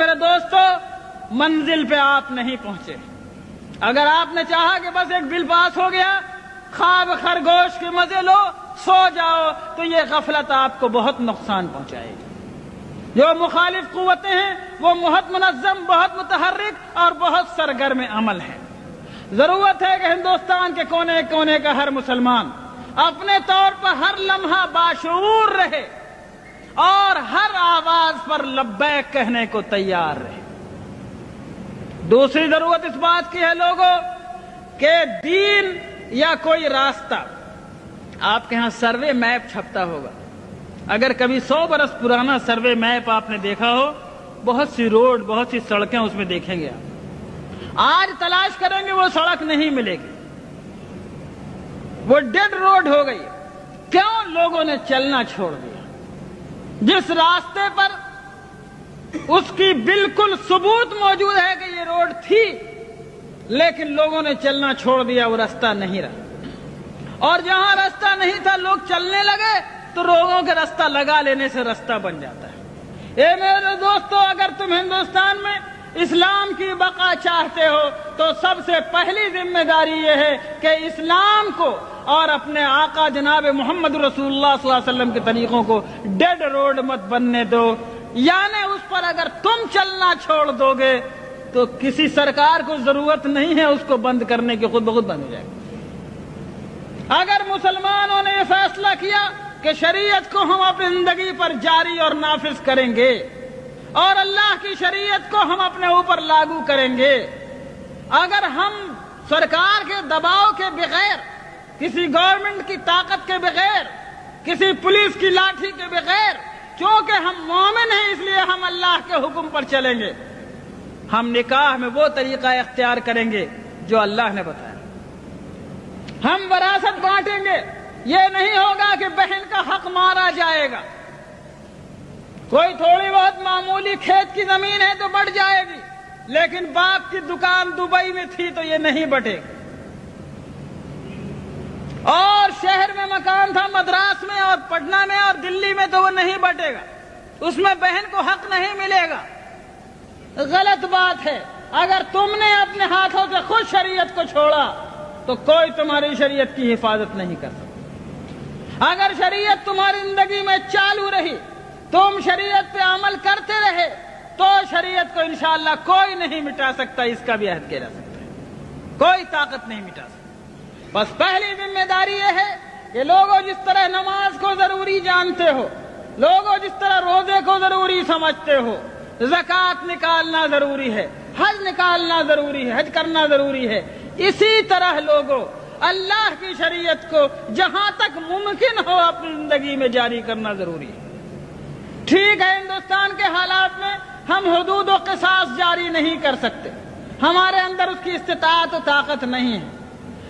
میرے دوستو، منزل پہ آپ نہیں پہنچے۔ اگر آپ نے چاہا کہ بس ایک بل پاس ہو گیا، خواب خرگوش کے مزے لو، سو جاؤ، تو یہ غفلت آپ کو بہت نقصان پہنچائے گی۔ جو مخالف قوتیں ہیں وہ بہت منظم، بہت متحرک اور بہت سرگرم عمل ہے۔ ضرورت ہے کہ ہندوستان کے کونے کونے کا ہر مسلمان اپنے طور پر ہر لمحہ باشعور رہے اور ہر آواز پر لبیک کہنے کو تیار رہے۔ دوسری ضرورت اس بات کی ہے لوگوں کہ دین یا کوئی راستہ، آپ کے ہاں سروے میپ چھپتا ہوگا، اگر کبھی 100 برس پرانا سروے میپ آپ نے دیکھا ہو، بہت سی روڈ، بہت سی سڑکیں اس میں دیکھیں گے آپ۔ آج تلاش کریں گے وہ سڑک نہیں ملے گی، وہ ڈیڈ روڈ ہو گئی۔ کیوں؟ لوگوں نے چلنا چھوڑ دیا۔ جس راستے پر اس کی بالکل ثبوت موجود ہے کہ یہ روڈ تھی، لیکن لوگوں نے چلنا چھوڑ دیا، وہ راستہ نہیں رہا۔ اور جہاں راستہ نہیں تھا لوگ چلنے لگے تو لوگوں کے راستہ لگا لینے سے راستہ بن جاتا ہے۔ اے میرے دوستو، اگر تم ہندوستان میں اسلام کی بقا چاہتے ہو تو سب سے پہلی ذمہ داری یہ ہے کہ اسلام کو اور اپنے آقا جناب محمد رسول اللہ صلی اللہ علیہ وسلم کے طریقوں کو ڈیڈ روڈ مت بننے دو۔ یعنی اس پر اگر تم چلنا چھوڑ دو گے تو کسی سرکار کو ضرورت نہیں ہے اس کو بند کرنے کی، خود بخود بند ہو جائے گا۔ اگر مسلمانوں نے یہ فیصلہ کیا کہ شریعت کو ہم اپنی زندگی پر جاری اور نافذ کریں گے اور اللہ کی شریعت کو ہم اپنے اوپر لاگو کریں گے، اگر ہم سرکار کے دباؤ کے بغیر، کسی گورنمنٹ کی طاقت کے بغیر، کسی پولیس کی لاٹھی کے بغیر، چونکہ ہم مومن ہیں اس لیے ہم اللہ کے حکم پر چلیں گے، ہم نکاح میں وہ طریقہ اختیار کریں گے جو اللہ نے بتایا۔ ہم وراثت بانٹیں گے، یہ نہیں ہوگا کہ بہن کا حق مارا جائے گا۔ کوئی تھوڑی بہت معمولی کھیت کی زمین ہے تو بٹ جائے گی، لیکن باپ کی دکان دبئی میں تھی تو یہ نہیں بٹے گی۔ اور شہر میں مکان تھا، مدراس میں اور پٹنہ میں اور دلی میں، تو وہ نہیں بٹے گا، اس میں بہن کو حق نہیں ملے گا۔ غلط بات ہے۔ اگر تم نے اپنے ہاتھوں سے خود شریعت کو چھوڑا تو کوئی تمہاری شریعت کی حفاظت نہیں کر سکتا۔ اگر شریعت تمہاری زندگی میں چالو رہی، تم شریعت پہ عمل کرتے رہے، تو شریعت کو انشاءاللہ کوئی نہیں مٹا سکتا، اس کا بھی عہد کیا جا سکتا ہے، کوئی طاقت نہیں مٹا سکتا۔ بس پہلی ذمہ داری یہ ہے کہ لوگوں جس طرح نماز کو ضروری جانتے ہو، لوگوں جس طرح روزے کو ضروری سمجھتے ہو، زکوٰۃ نکالنا ضروری ہے، حج نکالنا ضروری ہے، حج کرنا ضروری ہے، اسی طرح لوگوں اللہ کی شریعت کو جہاں تک ممکن ہو اپنی زندگی میں جاری کرنا ضروری ہے۔ ٹھیک ہے، ہندوستان کے حالات میں ہم حدود و قصاص جاری نہیں کر سکتے، ہمارے اندر اس کی استطاعت و طاقت نہیں ہے،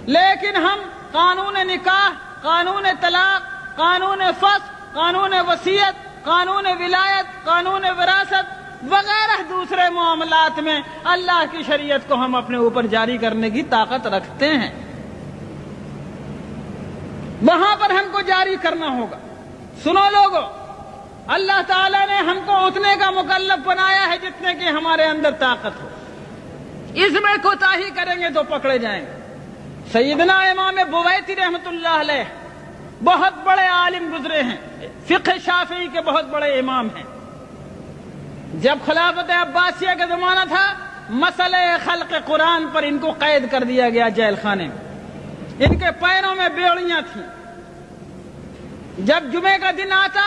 لیکن ہم قانون نکاح، قانون طلاق، قانون فسخ، قانون وصیت، قانون ولایت، قانون وراثت وغیرہ دوسرے معاملات میں اللہ کی شریعت کو ہم اپنے اوپر جاری کرنے کی طاقت رکھتے ہیں، وہاں پر ہم کو جاری کرنا ہوگا۔ سنو لوگوں، اللہ تعالیٰ نے ہم کو اتنے کا مکلف بنایا ہے جتنے کی ہمارے اندر طاقت ہو، اس میں کوتاہی کریں گے تو پکڑے جائیں گے۔ سیدنا امام بویتی رحمۃ اللہ علیہ بہت بڑے عالم گزرے ہیں، فقہ شافعی کے بہت بڑے امام ہیں۔ جب خلافت عباسیہ کا زمانہ تھا، مسئلہ خلق قرآن پر ان کو قید کر دیا گیا جیل خانے میں، ان کے پیروں میں بیڑیاں تھیں۔ جب جمعے کا دن آتا،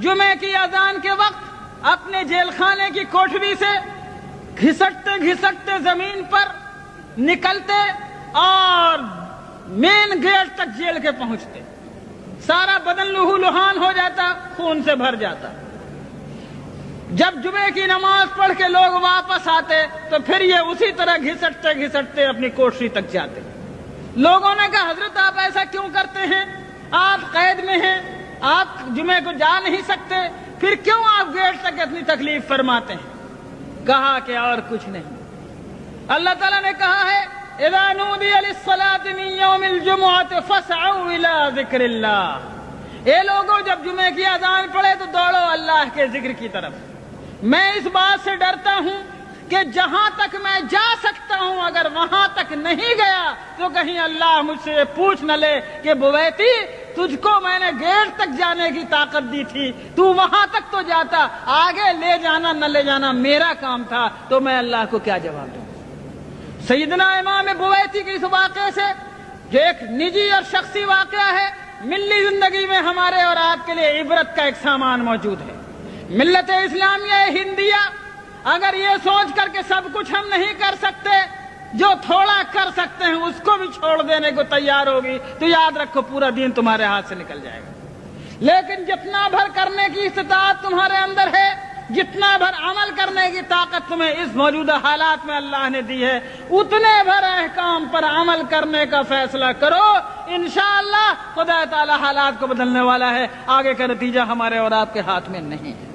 جمعے کی اذان کے وقت اپنے جیل خانے کی کوٹھری سے گھسٹتے گھسٹتے زمین پر نکلتے اور مین گیٹ تک جیل کے پہنچتے، سارا بدن لہو لہان ہو جاتا، خون سے بھر جاتا۔ جب جمعے کی نماز پڑھ کے لوگ واپس آتے تو پھر یہ اسی طرح گھسٹتے گھسٹتے اپنی کوٹھری تک جاتے۔ لوگوں نے کہا، حضرت آپ ایسا کیوں کرتے ہیں؟ آپ قید میں ہیں، آپ جمعے کو جا نہیں سکتے، پھر کیوں آپ گیٹ تک اتنی تکلیف فرماتے ہیں؟ کہا کہ اور کچھ نہیں، اللہ تعالیٰ نے کہا ہے اذا نودی للصلاة من یوم الجمعة فاسعوا الى ذکر اللہ۔ اے لوگوں، جب جمعے کی اذان پڑے تو دوڑو اللہ کے ذکر کی طرف۔ میں اس بات سے ڈرتا کہ جہاں تک میں جا سکتا ہوں اگر وہاں تک نہیں گیا تو کہیں اللہ مجھ سے پوچھ نہ لے کہ بویتی تجھ کو میں نے گیٹ تک جانے کی طاقت دی تھی، تو وہاں تک تو جاتا، آگے لے جانا نہ لے جانا میرا کام تھا، تو میں اللہ کو کیا جواب دوں۔ سیدنا امام بویتی کے اس واقعے سے جو ایک نجی اور شخصی واقعہ ہے، ملی زندگی میں ہمارے اور آپ کے لیے عبرت کا ایک سامان موجود ہے۔ ملت اسلامیہ ہندیہ اگر یہ سوچ کر کے سب کچھ ہم نہیں کر سکتے، جو تھوڑا کر سکتے ہیں اس کو بھی چھوڑ دینے کو تیار ہوگی تو یاد رکھو پورا دین تمہارے ہاتھ سے نکل جائے گا۔ لیکن جتنا بھر کرنے کی استطاعت تمہارے اندر ہے، جتنا بھر عمل کرنے کی طاقت تمہیں اس موجودہ حالات میں اللہ نے دی ہے، اتنے بھر احکام پر عمل کرنے کا فیصلہ کرو، انشاءاللہ خدا تعالی حالات کو بدلنے والا ہے۔ آگے کا نتیجہ ہمارے اور آپ کے ہاتھ میں نہیں ہے۔